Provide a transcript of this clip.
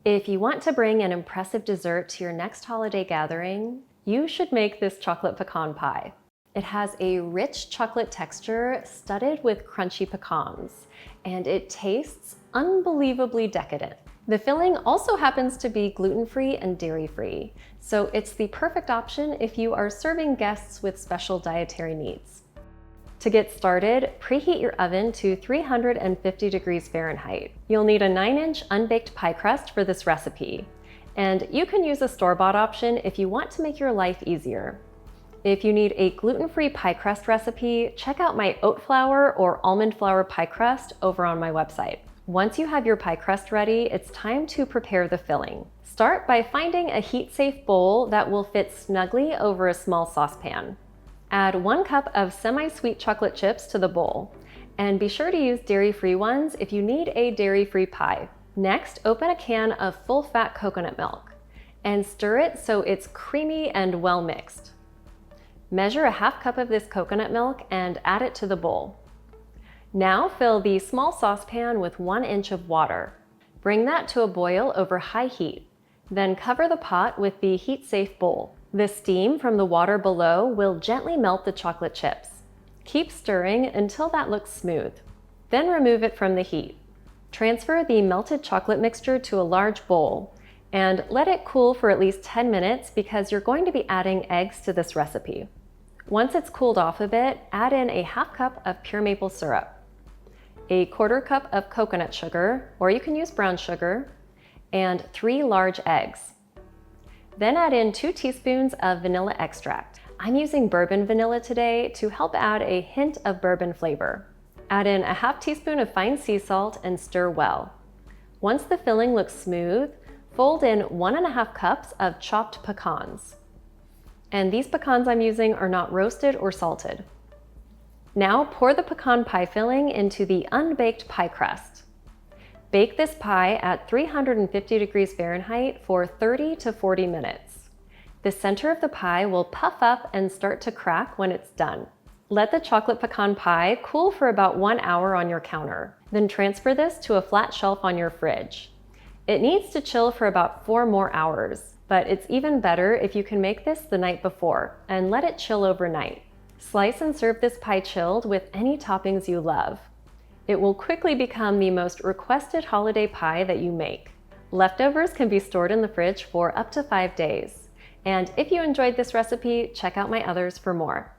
If you want to bring an impressive dessert to your next holiday gathering, you should make this chocolate pecan pie. It has a rich chocolate texture studded with crunchy pecans, and it tastes unbelievably decadent. The filling also happens to be gluten-free and dairy-free, so it's the perfect option if you are serving guests with special dietary needs. To get started, preheat your oven to 350 degrees Fahrenheit. You'll need a 9-inch unbaked pie crust for this recipe, and you can use a store-bought option if you want to make your life easier. If you need a gluten-free pie crust recipe, check out my oat flour or almond flour pie crust over on my website. Once you have your pie crust ready, it's time to prepare the filling. Start by finding a heat-safe bowl that will fit snugly over a small saucepan. Add 1 cup of semi-sweet chocolate chips to the bowl, and be sure to use dairy-free ones if you need a dairy-free pie. Next, open a can of full-fat coconut milk and stir it so it's creamy and well mixed. Measure a ½ cup of this coconut milk and add it to the bowl. Now fill the small saucepan with 1 inch of water. Bring that to a boil over high heat. Then cover the pot with the heat-safe bowl. The steam from the water below will gently melt the chocolate chips. Keep stirring until that looks smooth. Then remove it from the heat. Transfer the melted chocolate mixture to a large bowl and let it cool for at least 10 minutes because you're going to be adding eggs to this recipe. Once it's cooled off a bit, add in a ½ cup of pure maple syrup, a ¼ cup of coconut sugar, or you can use brown sugar, and 3 large eggs. Then add in 2 teaspoons of vanilla extract. I'm using bourbon vanilla today to help add a hint of bourbon flavor. Add in a ½ teaspoon of fine sea salt and stir well. Once the filling looks smooth, fold in 1½ cups of chopped pecans. And these pecans I'm using are not roasted or salted. Now pour the pecan pie filling into the unbaked pie crust. Bake this pie at 350 degrees Fahrenheit for 30 to 40 minutes. The center of the pie will puff up and start to crack when it's done. Let the chocolate pecan pie cool for about 1 hour on your counter. Then transfer this to a flat shelf on your fridge. It needs to chill for about 4 more hours, but it's even better if you can make this the night before and let it chill overnight. Slice and serve this pie chilled with any toppings you love. It will quickly become the most requested holiday pie that you make. Leftovers can be stored in the fridge for up to 5 days. And if you enjoyed this recipe, check out my others for more.